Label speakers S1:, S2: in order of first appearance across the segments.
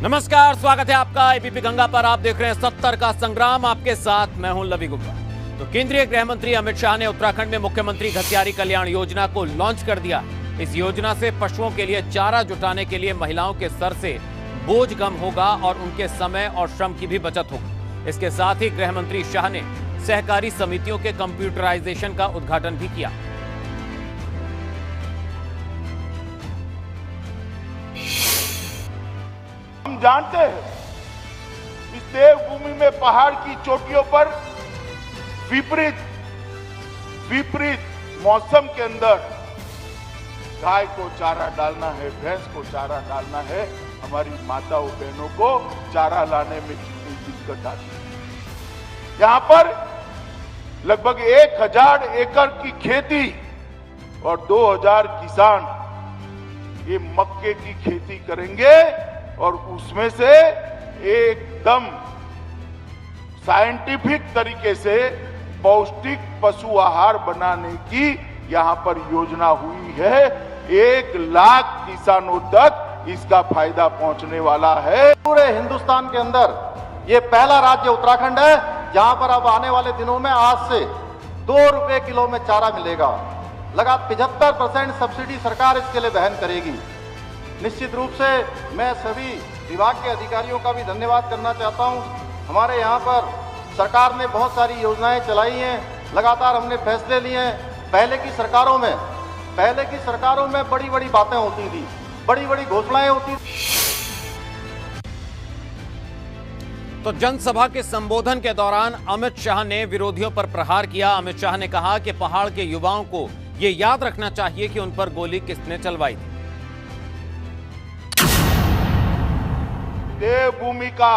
S1: नमस्कार, स्वागत है आपका एबीपी गंगा पर। आप देख रहे हैं 70 का संग्राम। आपके साथ मैं हूं लवी गुप्ता। तो केंद्रीय गृह मंत्री अमित शाह ने उत्तराखंड में मुख्यमंत्री घसियारी कल्याण योजना को लॉन्च कर दिया। इस योजना से पशुओं के लिए चारा जुटाने के लिए महिलाओं के सर से बोझ कम होगा और उनके समय और श्रम की भी बचत होगी। इसके साथ ही गृह मंत्री शाह ने सहकारी समितियों के कंप्यूटराइजेशन का उद्घाटन भी किया।
S2: हम जानते हैं इस देवभूमि में पहाड़ की चोटियों पर विपरीत मौसम के अंदर गाय को चारा डालना है, भैंस को चारा डालना है, हमारी माताओं बहनों को चारा लाने में कितनी दिक्कत आती है। यहां पर लगभग 1000 एकड़ की खेती और 2000 किसान ये मक्के की खेती करेंगे और उसमें से एकदम साइंटिफिक तरीके से पौष्टिक पशु आहार बनाने की यहां पर योजना हुई है। 1 लाख किसानों तक इसका फायदा पहुंचने वाला है।
S3: पूरे हिंदुस्तान के अंदर ये पहला राज्य उत्तराखंड है जहां पर अब आने वाले दिनों में आज से 2 रुपए किलो में चारा मिलेगा। लगा 75% सब्सिडी सरकार इसके लिए वहन करेगी। निश्चित रूप से मैं सभी विभाग के अधिकारियों का भी धन्यवाद करना चाहता हूं। हमारे यहाँ पर सरकार ने बहुत सारी योजनाएं चलाई हैं, लगातार हमने फैसले लिए हैं। पहले की सरकारों में बड़ी बड़ी बातें होती थी, बड़ी बड़ी घोषणाएं होती थी।
S1: तो जनसभा के संबोधन के दौरान अमित शाह ने विरोधियों पर प्रहार किया। अमित शाह ने कहा कि पहाड़ के युवाओं को यह याद रखना चाहिए कि उन पर गोली किसने चलवाई थी।
S2: देवभूमि का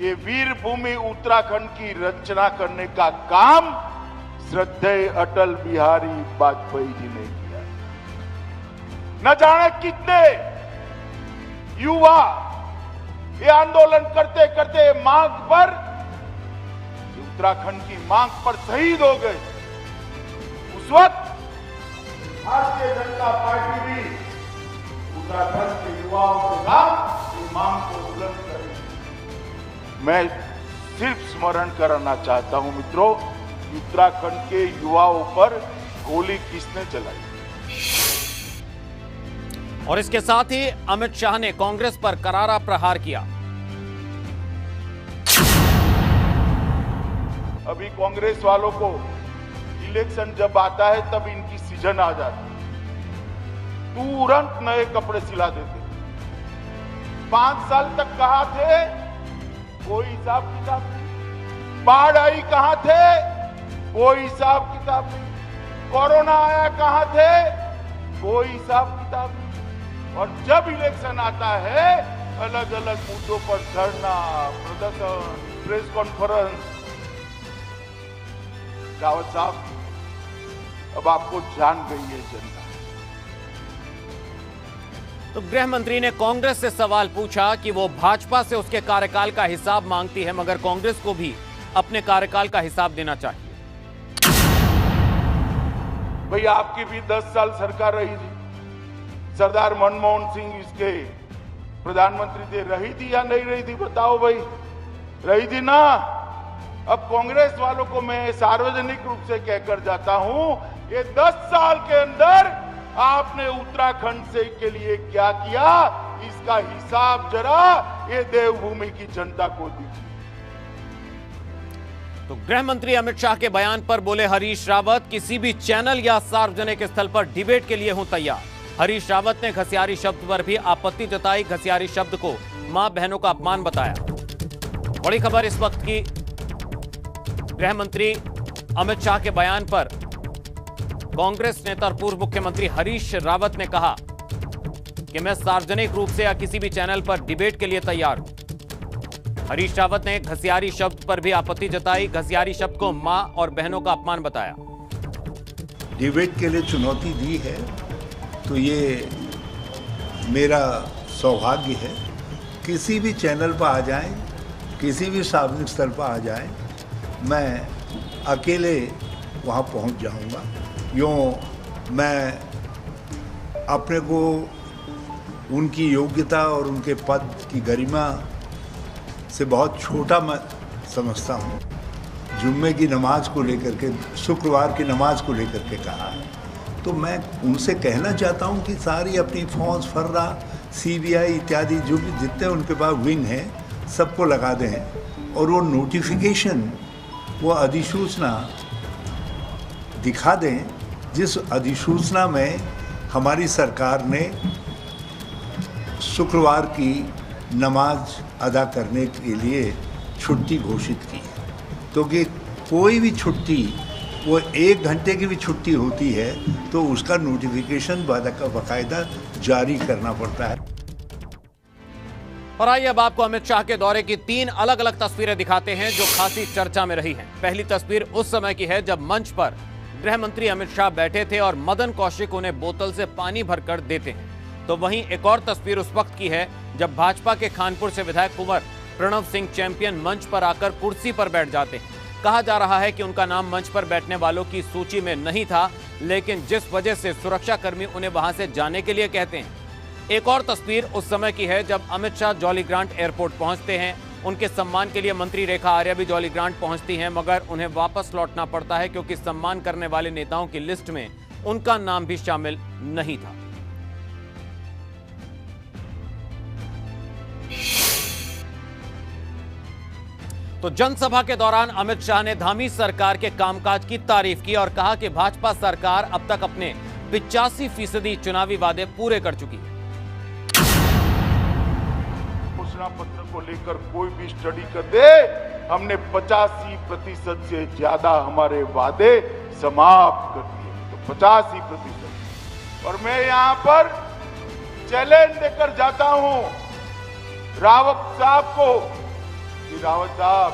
S2: ये वीर भूमि उत्तराखंड की रचना करने का काम श्रद्धेय अटल बिहारी वाजपेयी जी ने किया। न जाने कितने युवा ये आंदोलन करते करते मांग पर, उत्तराखंड की मांग पर शहीद हो गए। उस वक्त भारतीय जनता पार्टी भी उत्तराखंड के युवाओं के साथ मांग को बुलंद करें। मैं सिर्फ स्मरण करना चाहता हूं मित्रों, उत्तराखंड के युवाओं पर गोली किसने चलाई।
S1: और इसके साथ ही अमित शाह ने कांग्रेस पर करारा प्रहार किया।
S2: अभी कांग्रेस वालों को इलेक्शन जब आता है तब इनकी सीजन आ जाती है, तुरंत नए कपड़े सिला देते। 5 साल तक कहां थे, कोई हिसाब किताब नहीं। बाढ़ आई कहां थे, कोई हिसाब किताब नहीं। कोरोना आया कहां थे, कोई हिसाब किताब नहीं। और जब इलेक्शन आता है अलग अलग मुद्दों पर धरना, प्रदर्शन, प्रेस कॉन्फ्रेंस। रावत साहब, अब आपको जान गई है जनता।
S1: तो गृह मंत्री ने कांग्रेस से सवाल पूछा कि वो भाजपा से उसके कार्यकाल का हिसाब मांगती है, मगर कांग्रेस को भी अपने कार्यकाल का हिसाब देना चाहिए।
S2: भाई आपकी भी 10 साल सरकार रही थी, सरदार मनमोहन सिंह इसके प्रधानमंत्री थे, रही थी या नहीं रही थी बताओ भाई, रही थी ना। अब कांग्रेस वालों को मैं सार्वजनिक रूप से कहकर जाता हूं, ये 10 साल के अंदर आपने उत्तराखंड से के लिए क्या किया, इसका हिसाब जरा ये देवभूमि की जनता को दीजिए।
S1: तो गृह मंत्री अमित शाह के बयान पर बोले हरीश रावत, किसी भी चैनल या सार्वजनिक स्थल पर डिबेट के लिए हूं तैयार। हरीश रावत ने घसियारी शब्द पर भी आपत्ति जताई। घसियारी शब्द को मां बहनों का अपमान बताया। बड़ी खबर इस वक्त की, गृह मंत्री अमित शाह के बयान पर कांग्रेस नेता और पूर्व मुख्यमंत्री हरीश रावत ने कहा कि मैं सार्वजनिक रूप से या किसी भी चैनल पर डिबेट के लिए तैयार हूं। हरीश रावत ने घसियारी शब्द पर भी आपत्ति जताई। घसियारी शब्द को मां और बहनों का अपमान बताया।
S4: डिबेट के लिए चुनौती दी है तो ये मेरा सौभाग्य है। किसी भी चैनल पर आ जाएं, किसी भी सार्वजनिक स्तर पर आ जाएं, मैं अकेले वहाँ पहुँच जाऊँगा। यूँ मैं अपने को उनकी योग्यता और उनके पद की गरिमा से बहुत छोटा मैं समझता हूँ। जुम्मे की नमाज को लेकर के, शुक्रवार की नमाज को लेकर के कहा है, तो मैं उनसे कहना चाहता हूँ कि सारी अपनी फौज, फर्रा, सीबीआई इत्यादि जो भी जितने उनके पास विंग हैं सबको लगा दें और वो नोटिफिकेशन, वो अधिसूचना दिखा दें जिस अधिसूचना में हमारी सरकार ने शुक्रवार की नमाज अदा करने के लिए छुट्टी घोषित की है। तो कि कोई भी छुट्टी, वो 1 घंटे की भी छुट्टी होती है तो उसका नोटिफिकेशन बाकायदा जारी करना पड़ता है।
S1: और आइए अब आपको अमित शाह के दौरे की 3 अलग अलग तस्वीरें दिखाते हैं जो खासी चर्चा में रही हैं। पहली तस्वीर उस समय की है जब मंच पर गृह मंत्री अमित शाह बैठे थे और मदन कौशिक उन्हें बोतल से पानी भरकर देते हैं। तो वहीं एक और तस्वीर उस वक्त की है जब भाजपा के खानपुर से विधायक कुंवर प्रणव सिंह चैंपियन मंच पर आकर कुर्सी पर बैठ जाते हैं। कहा जा रहा है कि उनका नाम मंच पर बैठने वालों की सूची में नहीं था, लेकिन जिस वजह से सुरक्षाकर्मी उन्हें वहां से जाने के लिए कहते हैं। एक और तस्वीर उस समय की है जब Amit Shah jolly grant airport पहुंचते हैं। उनके सम्मान के लिए मंत्री रेखा आर्या भी जॉली ग्रांट पहुंचती हैं, मगर उन्हें वापस लौटना पड़ता है क्योंकि सम्मान करने वाले नेताओं की लिस्ट में उनका नाम भी शामिल नहीं था। तो जनसभा के दौरान अमित शाह ने धामी सरकार के कामकाज की तारीफ की और कहा कि भाजपा सरकार अब तक अपने 85% चुनावी वादे पूरे कर चुकी है।
S2: घोषणा पत्र को लेकर कोई भी स्टडी कर दे, हमने 85% से ज्यादा हमारे वादे समाप्त कर दिए। तो 85%। और मैं यहां पर चैलेंज देकर जाता हूं रावत साहब को कि रावत साहब,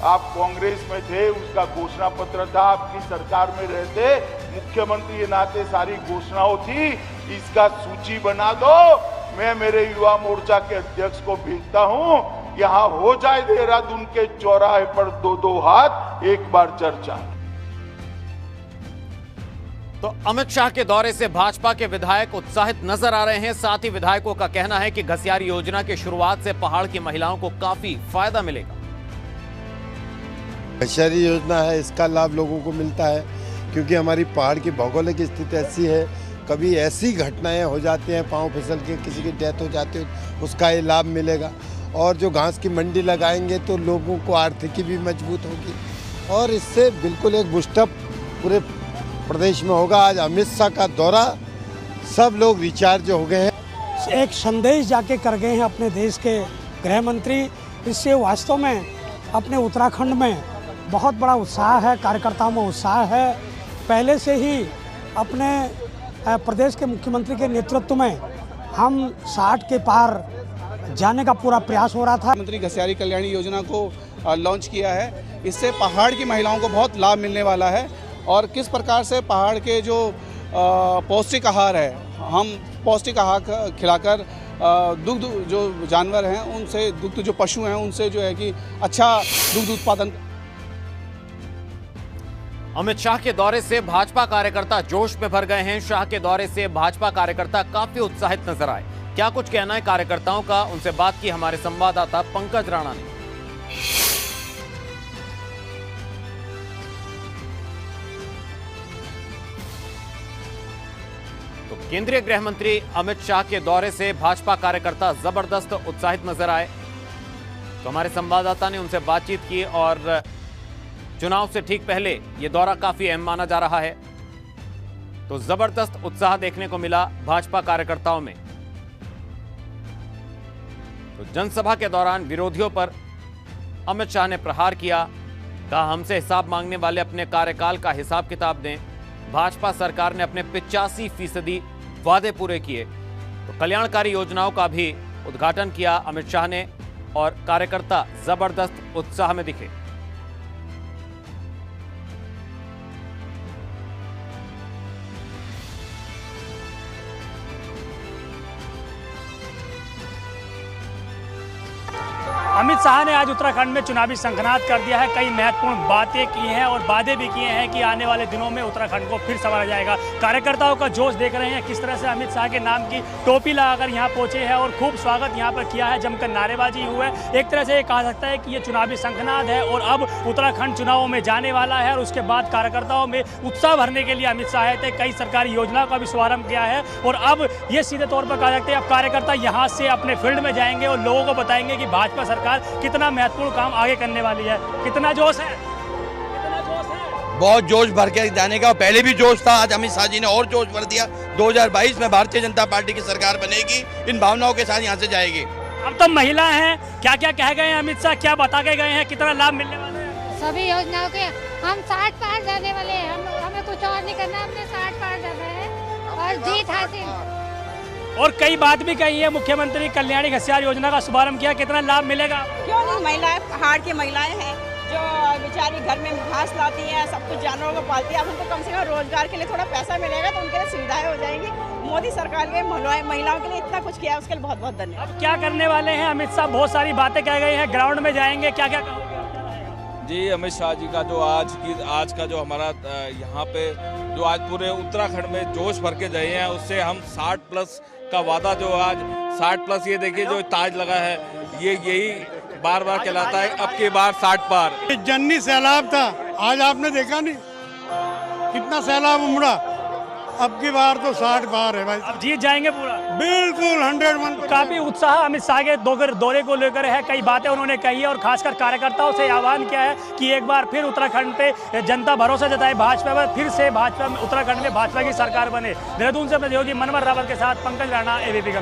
S2: आप कांग्रेस में थे, उसका घोषणा पत्र था, आपकी सरकार में रहते, मुख्यमंत्री के नाते सारी घोषणाओं थी, इसका सूची बना दो। मैं मेरे युवा मोर्चा के अध्यक्ष को भेजता हूं, यहां हो जाए देहरादून के चौराहे पर 2-2 हाथ एक बार चर्चा।
S1: तो अमित शाह के दौरे से भाजपा के विधायक उत्साहित नजर आ रहे हैं। साथ ही विधायकों का कहना है कि घसियारी योजना की शुरुआत से पहाड़ की महिलाओं को काफी फायदा मिलेगा।
S5: घसियारी योजना है, इसका लाभ लोगों को मिलता है क्योंकि हमारी पहाड़ की भौगोलिक स्थिति ऐसी है, कभी ऐसी घटनाएं हो जाती हैं, पांव फिसल के किसी की डेथ हो जाती है, उसका ये लाभ मिलेगा। और जो घास की मंडी लगाएंगे तो लोगों को आर्थिकी भी मजबूत होगी और इससे बिल्कुल एक बूस्टअप पूरे प्रदेश में होगा। आज अमित शाह का दौरा, सब लोग रिचार्ज हो गए हैं।
S6: एक संदेश जाके कर गए हैं अपने देश के गृह मंत्री। इससे वास्तव में अपने उत्तराखंड में बहुत बड़ा उत्साह है, कार्यकर्ताओं में उत्साह है। पहले से ही अपने प्रदेश के मुख्यमंत्री के नेतृत्व में हम 60 के पार जाने का पूरा प्रयास हो रहा था।
S7: मंत्री घसियारी कल्याणी योजना को लॉन्च किया है, इससे पहाड़ की महिलाओं को बहुत लाभ मिलने वाला है। और किस प्रकार से पहाड़ के जो पौष्टिक आहार है, हम पौष्टिक आहार खिलाकर दुग्ध जो जानवर हैं उनसे, दुग्ध जो पशु हैं उनसे जो है कि अच्छा दुग्ध उत्पादन।
S1: अमित शाह के दौरे से भाजपा कार्यकर्ता जोश में भर गए हैं। शाह के दौरे से भाजपा कार्यकर्ता काफी उत्साहित नजर आए। क्या कुछ कहना है कार्यकर्ताओं का, उनसे बात की हमारे संवाददाता पंकज राणा ने। तो केंद्रीय गृह मंत्री अमित शाह के दौरे से भाजपा कार्यकर्ता जबरदस्त उत्साहित नजर आए। तो हमारे संवाददाता ने उनसे बातचीत की और चुनाव से ठीक पहले यह दौरा काफी अहम माना जा रहा है। तो जबरदस्त उत्साह देखने को मिला भाजपा कार्यकर्ताओं में। तो जनसभा के दौरान विरोधियों पर अमित शाह ने प्रहार किया, कहा हमसे हिसाब मांगने वाले अपने कार्यकाल का हिसाब किताब दें। भाजपा सरकार ने अपने 85% वादे पूरे किए। तो कल्याणकारी योजनाओं का भी उद्घाटन किया अमित शाह ने और कार्यकर्ता जबरदस्त उत्साह में दिखे।
S8: अमित शाह ने आज उत्तराखंड में चुनावी शंखनाद कर दिया है। कई महत्वपूर्ण बातें की हैं और वादे भी किए हैं कि आने वाले दिनों में उत्तराखंड को फिर संवारा जाएगा। कार्यकर्ताओं का जोश देख रहे हैं किस तरह से अमित शाह के नाम की टोपी लगाकर यहाँ पहुंचे हैं और खूब स्वागत यहाँ पर किया है, जमकर नारेबाजी हुआ है। एक तरह से ये कहा सकता है कि ये चुनावी शंखनाद है और अब उत्तराखंड चुनावों में जाने वाला है और उसके बाद कार्यकर्ताओं में उत्साह भरने के लिए अमित शाह आए थे। कई सरकारी योजनाओं का भी शुभारंभ किया है और अब ये सीधे तौर पर कहा सकते हैं अब कार्यकर्ता यहाँ से अपने फील्ड में जाएंगे और लोगों को बताएंगे कि भाजपा सरकार कितना महत्वपूर्ण काम आगे करने वाली है। कितना जोश है, कितना जोश है।
S9: बहुत जोश भर के जाने का, पहले भी जोश था, आज अमित शाह जी ने और जोश भर दिया। 2022 में भारतीय जनता पार्टी की सरकार बनेगी, इन भावनाओं के साथ यहाँ से जाएगी।
S8: अब तो महिला हैं, क्या क्या कह गए हैं अमित शाह, क्या बता के गए हैं, कितना लाभ मिलने वाला है?
S10: सभी योजनाओं के हम 60 पार जाने वाले हैं। हमें कुछ और नहीं करना, हमने 60 पार जाना है और जीत हासिल।
S8: और कई बात भी कही है, मुख्यमंत्री कल्याणी घसियार योजना का शुभारंभ किया, कितना लाभ मिलेगा?
S11: क्यों नहीं, महिलाएं पहाड़ की महिलाएं हैं जो बेचारी घर में घास लाती हैं, सब कुछ जानवरों को पालती है। अब उनको कम से कम रोजगार के लिए थोड़ा पैसा मिलेगा तो उनके लिए सुविधाएं हो जाएंगी। मोदी सरकार के महिलाओं के लिए इतना कुछ किया है, उसके लिए बहुत बहुत धन्यवाद।
S8: अब क्या करने वाले हैं अमित शाह? बहुत सारी बातें कह गए हैं, ग्राउंड में जाएंगे, क्या क्या कहोगे?
S12: जी, अमित शाह जी का जो आज का जो हमारा यहाँ पे जो आज पूरे उत्तराखंड में जोश भर के गए हैं, उससे हम 60+ का वादा जो आज 60+, ये देखिए जो ताज लगा है, ये यही बार बार कहलाता है अब की बार 60 पार।
S13: जन्नी सैलाब था, आज आपने देखा नहीं कितना सैलाब उमड़ा। अब की बार तो 60 पार है भाई,
S8: अब जीत जाएंगे पूरा,
S13: बिल्कुल 100%।
S8: काफी उत्साह अमित शाह के दौरे को लेकर है, कई बातें उन्होंने कही है और खासकर कार्यकर्ताओं से आह्वान किया है कि एक बार फिर उत्तराखंड पे जनता भरोसा जताए भाजपा पर, फिर से भाजपा में उत्तराखंड में भाजपा की सरकार बने। देहरादून से प्रतियोगी मनोहर रावत के साथ पंकज राणा, एबीपी का।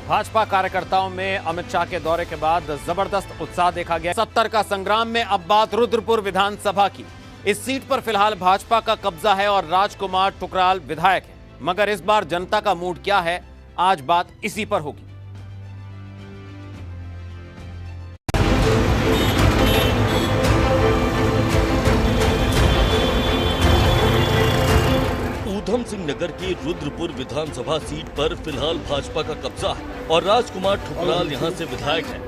S1: भाजपा कार्यकर्ताओं में अमित शाह के दौरे के बाद जबरदस्त उत्साह देखा गया। 70 का संग्राम में अब बात रुद्रपुर विधानसभा की। इस सीट पर फिलहाल भाजपा का कब्जा है और राजकुमार ठुकराल विधायक है, मगर इस बार जनता का मूड क्या है, आज बात इसी पर होगी।
S14: ऊधम सिंह नगर की रुद्रपुर विधानसभा सीट पर फिलहाल भाजपा का कब्जा है और राजकुमार ठुकराल यहां से विधायक हैं।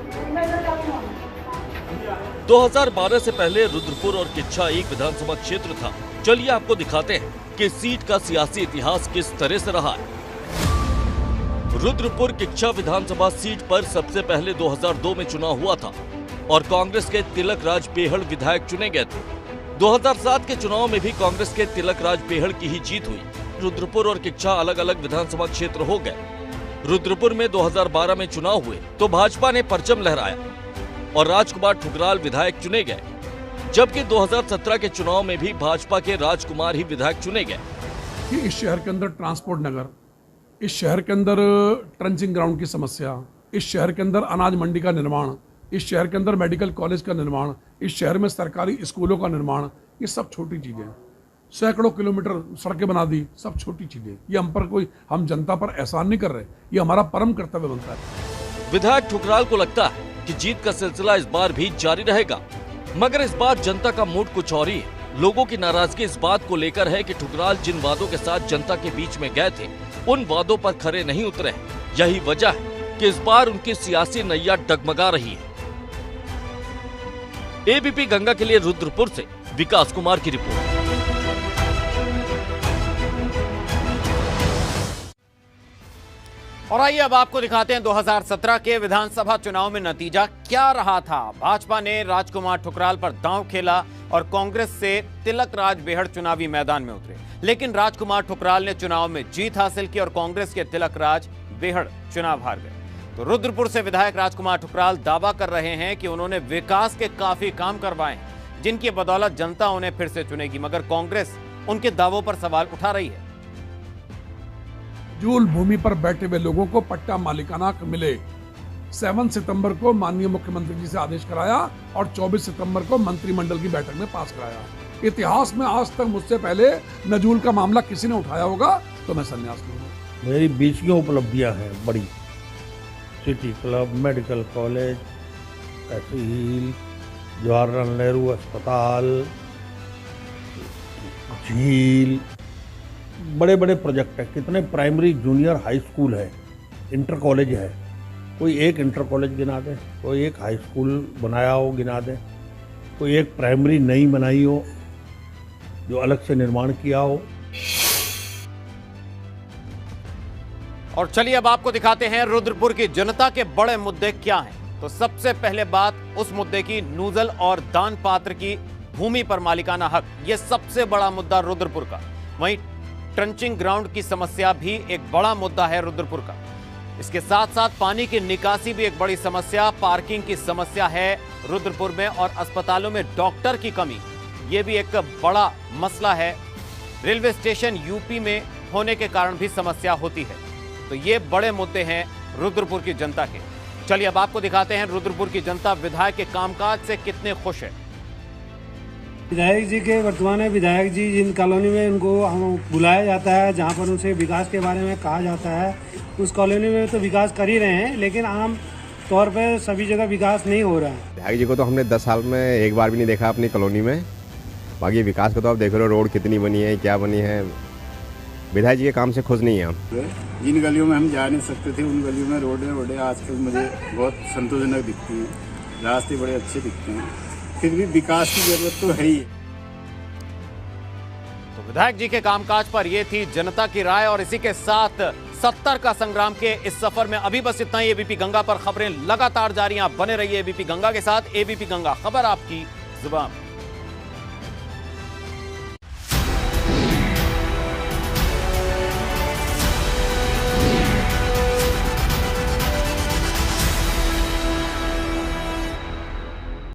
S14: 2012 से पहले रुद्रपुर और किच्छा एक विधानसभा क्षेत्र था। चलिए आपको दिखाते हैं कि सीट का सियासी इतिहास किस तरह से रहा है। रुद्रपुर किच्छा विधानसभा सीट पर सबसे पहले 2002 में चुनाव हुआ था और कांग्रेस के तिलक राज बेहड़ विधायक चुने गए थे। 2007 के चुनाव में भी कांग्रेस के तिलक राज बेहड़ की ही जीत हुई। रुद्रपुर और किच्छा अलग अलग विधानसभा क्षेत्र हो गए। रुद्रपुर में 2012 में चुनाव हुए तो भाजपा ने परचम लहराया और राजकुमार ठुकराल विधायक चुने गए, जबकि 2017 के चुनाव में भी भाजपा के राजकुमार ही विधायक चुने गए।
S15: कि इस शहर के अंदर ट्रांसपोर्ट नगर, इस शहर के अंदर ट्रंचिंग ग्राउंड की समस्या, इस शहर के अंदर अनाज मंडी का निर्माण, इस शहर के अंदर मेडिकल कॉलेज का निर्माण, इस शहर में सरकारी स्कूलों का निर्माण, ये सब छोटी चीजें हैं। सैकड़ों किलोमीटर सड़कें बना दी, सब छोटी चीजें। ये हम जनता पर एहसान नहीं कर रहे, ये हमारा परम कर्तव्य बनता है।
S14: विधायक ठुकराल को लगता है कि जीत का सिलसिला इस बार भी जारी रहेगा, मगर इस बार जनता का मूड कुछ और ही है। लोगों की नाराजगी इस बात को लेकर है कि ठुकराल जिन वादों के साथ जनता के बीच में गए थे, उन वादों पर खरे नहीं उतरे। यही वजह है कि इस बार उनकी सियासी नैया डगमगा रही है। एबीपी गंगा के लिए रुद्रपुर से विकास कुमार की रिपोर्ट।
S1: और आइए अब आपको दिखाते हैं 2017 के विधानसभा चुनाव में नतीजा क्या रहा था। भाजपा ने राजकुमार ठुकराल पर दांव खेला और कांग्रेस से तिलक राज बेहड़ चुनावी मैदान में उतरे, लेकिन राजकुमार ठुकराल ने चुनाव में जीत हासिल की और कांग्रेस के तिलक राज बेहड़ चुनाव हार गए। तो रुद्रपुर से विधायक राजकुमार ठुकराल दावा कर रहे हैं कि उन्होंने विकास के काफी काम करवाए हैं, जिनकी बदौलत जनता उन्हें फिर से चुनेगी, मगर कांग्रेस उनके दावों पर सवाल उठा रही है।
S15: जूल भूमि पर बैठे हुए लोगों को पट्टा मालिकाना मिले। 7 सितंबर को माननीय मुख्यमंत्री जी से आदेश कराया और 24 सितंबर को मंत्रिमंडल की बैठक में पास कराया। इतिहास में आज तक मुझसे पहले नजूल का मामला किसी ने उठाया होगा तो मैं संन्यास लूंगा।
S16: मेरी 20 की उपलब्धियां हैं बड़ी। सिटी क्लब, मेडिकल कॉलेज, तहसील, जवाहरलाल नेहरू अस्पताल, झील, बड़े बड़े प्रोजेक्ट है। कितने प्राइमरी, जूनियर, हाई स्कूल है, इंटर कॉलेज है, कोई एक इंटर कॉलेज गिना दें, कोई एक हाई स्कूल बनाया हो गिना दें, कोई एक प्राइमरी नई बनाई हो जो अलग से निर्माण किया हो।
S1: और चलिए अब आपको दिखाते हैं रुद्रपुर की जनता के बड़े मुद्दे क्या हैं। तो सबसे पहले बात उस मुद्दे की, नूजल और दान पात्र की भूमि पर मालिकाना हक, यह सबसे बड़ा मुद्दा रुद्रपुर का। वहीं ट्रंचिंग ग्राउंड की समस्या भी एक बड़ा मुद्दा है रुद्रपुर का। इसके साथ साथ पानी की निकासी भी एक बड़ी समस्या, पार्किंग की समस्या है रुद्रपुर में, और अस्पतालों में डॉक्टर की कमी, यह भी एक बड़ा मसला है। रेलवे स्टेशन यूपी में होने के कारण भी समस्या होती है। तो ये बड़े मुद्दे हैं रुद्रपुर की जनता के। चलिए अब आपको दिखाते हैं रुद्रपुर की जनता विधायक के कामकाज से कितने खुश है।
S17: विधायक जी के वर्तमान में विधायक जी जिन कॉलोनी में उनको बुलाया जाता है, जहां पर उनसे विकास के बारे में कहा जाता है, उस कॉलोनी में तो विकास कर ही रहे हैं, लेकिन आम तौर पर सभी जगह विकास नहीं हो रहा है।
S18: विधायक जी को तो हमने 10 साल में एक बार भी नहीं देखा अपनी कॉलोनी में। बाकी विकास को तो आप देख रहे हो, रोड कितनी बनी है, क्या बनी है। विधायक जी के काम से खुश नहीं है हम।
S19: जिन गलियों में हम जा नहीं सकते थे, उन गलियों में रोडें आजकल मुझे बहुत संतोषजनक दिखती हैं, रास्ते बड़े अच्छे दिखते हैं। फिर भी विकास की जरूरत तो है ही।
S1: तो विधायक जी के कामकाज पर यह थी जनता की राय, और इसी के साथ 70 का संग्राम के इस सफर में अभी बस इतना ही। एबीपी गंगा पर खबरें लगातार जारी हैं, आप बने रहिए एबीपी गंगा के साथ। एबीपी गंगा, खबर आपकी जुबान।